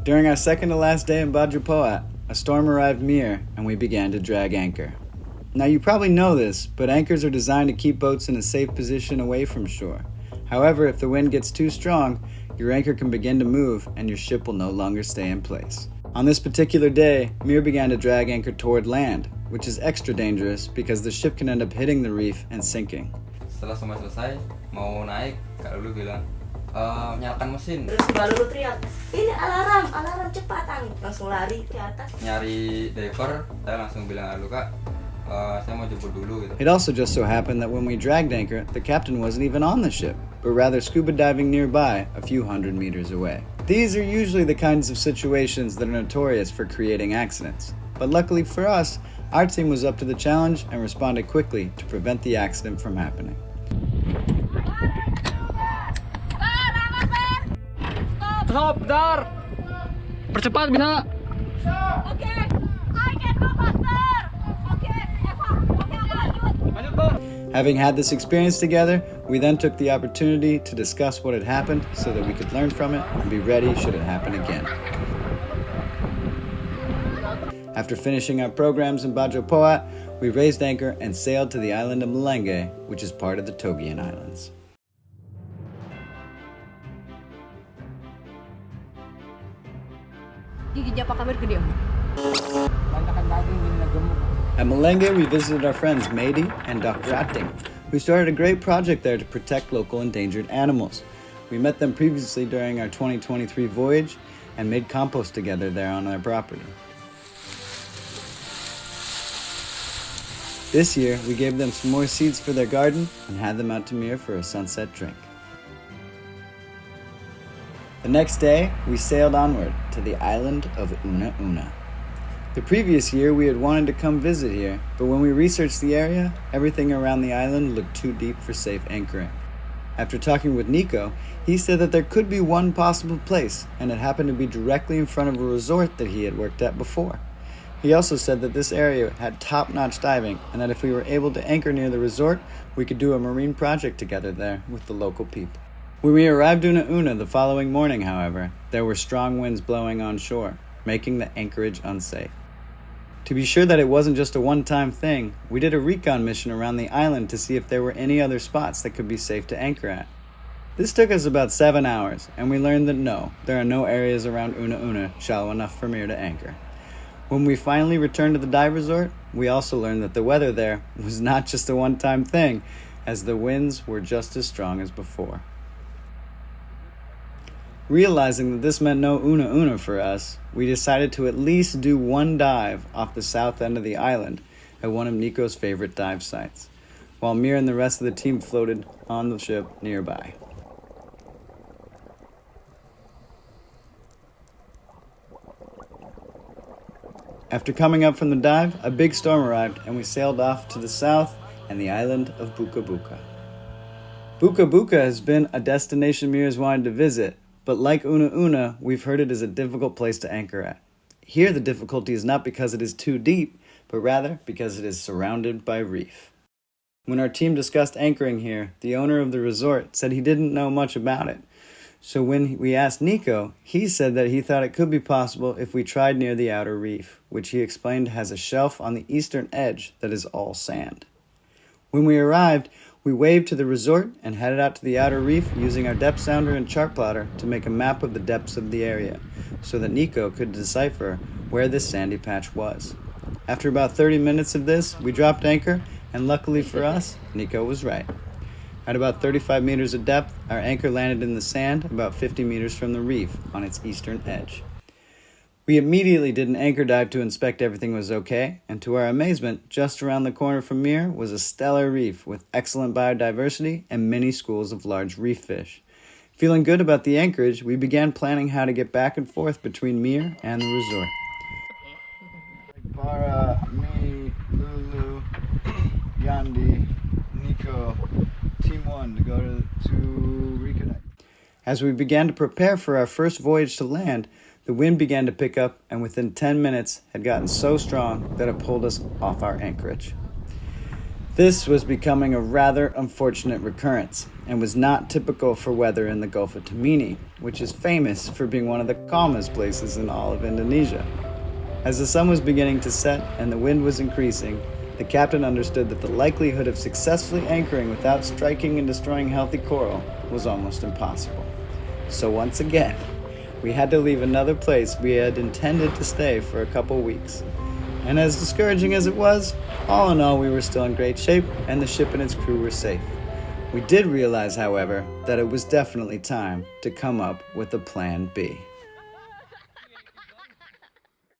During our second to last day in Bajupoat, a storm arrived near and we began to drag anchor. Now you probably know this, but anchors are designed to keep boats in a safe position away from shore. However, if the wind gets too strong, your anchor can begin to move and your ship will no longer stay in place. On this particular day, Mir began to drag anchor toward land, which is extra dangerous because the ship can end up hitting the reef and sinking. Setelah semua selesai, mau naik, Kak Lulu bilang, nyalakan mesin. Terus Mbak Lulu teriak, ini alarm cepat, langsung lari ke atas. Nyari diver, saya langsung bilang, Lulu Kak, saya mau jemput dulu gitu. It also just so happened that when we dragged anchor, the captain wasn't even on the ship, but rather scuba diving nearby a few hundred meters away. These are usually the kinds of situations that are notorious for creating accidents. But luckily for us, our team was up to the challenge and responded quickly to prevent the accident from happening. Stop, bentar. Percepat bisa. Oke, I can go faster. Oke, lanjut. Having had this experience together, we then took the opportunity to discuss what had happened so that we could learn from it and be ready should it happen again. After finishing our programs in Bajupoat, we raised anchor and sailed to the island of Malenge, which is part of the Togian Islands. At Malenge, we visited our friends Mady and Dr. Atting, who started a great project there to protect local endangered animals. We met them previously during our 2023 voyage and made compost together there on their property. This year, we gave them some more seeds for their garden and had them out to Mir for a sunset drink. The next day, we sailed onward to the island of Una Una. The previous year, we had wanted to come visit here, but when we researched the area, everything around the island looked too deep for safe anchoring. After talking with Nico, he said that there could be one possible place, and it happened to be directly in front of a resort that he had worked at before. He also said that this area had top-notch diving, and that if we were able to anchor near the resort, we could do a marine project together there with the local people. When we arrived in Una Una the following morning, however, there were strong winds blowing on shore, making the anchorage unsafe. To be sure that it wasn't just a one-time thing, we did a recon mission around the island to see if there were any other spots that could be safe to anchor at. This took us about 7 hours, and we learned that no, there are no areas around Una Una shallow enough for Mir to anchor. When we finally returned to the dive resort, we also learned that the weather there was not just a one-time thing, as the winds were just as strong as before. Realizing that this meant no Una Una for us, we decided to at least do one dive off the south end of the island at one of Nico's favorite dive sites, while Mir and the rest of the team floated on the ship nearby. After coming up from the dive, a big storm arrived and we sailed off to the south and the island of Buka Buka. Buka Buka has been a destination Mir has wanted to visit, but like Una Una, we've heard it is a difficult place to anchor at. Here the difficulty is not because it is too deep, but rather because it is surrounded by reef. When our team discussed anchoring here, the owner of the resort said he didn't know much about it. So when we asked Nico, he said that he thought it could be possible if we tried near the outer reef, which he explained has a shelf on the eastern edge that is all sand. When we arrived, we waved to the resort and headed out to the outer reef using our depth sounder and chart plotter to make a map of the depths of the area, so that Nico could decipher where this sandy patch was. After about 30 minutes of this, we dropped anchor, and luckily for us, Nico was right. At about 35 meters of depth, our anchor landed in the sand about 50 meters from the reef on its eastern edge. We immediately did an anchor dive to inspect everything was okay, and to our amazement, just around the corner from Mir was a stellar reef with excellent biodiversity and many schools of large reef fish. Feeling good about the anchorage, we began planning how to get back and forth between Mir and the resort. Bara, me, Lulu, Yandi, Nico, Team 1 to go to reconnect. As we began to prepare for our first voyage to land, the wind began to pick up and within 10 minutes had gotten so strong that it pulled us off our anchorage. This was becoming a rather unfortunate recurrence and was not typical for weather in the Gulf of Tamini, which is famous for being one of the calmest places in all of Indonesia. As the sun was beginning to set and the wind was increasing, the captain understood that the likelihood of successfully anchoring without striking and destroying healthy coral was almost impossible. So once again, we had to leave another place we had intended to stay for a couple weeks. And as discouraging as it was, all in all we were still in great shape and the ship and its crew were safe. We did realize, however, that it was definitely time to come up with a plan B.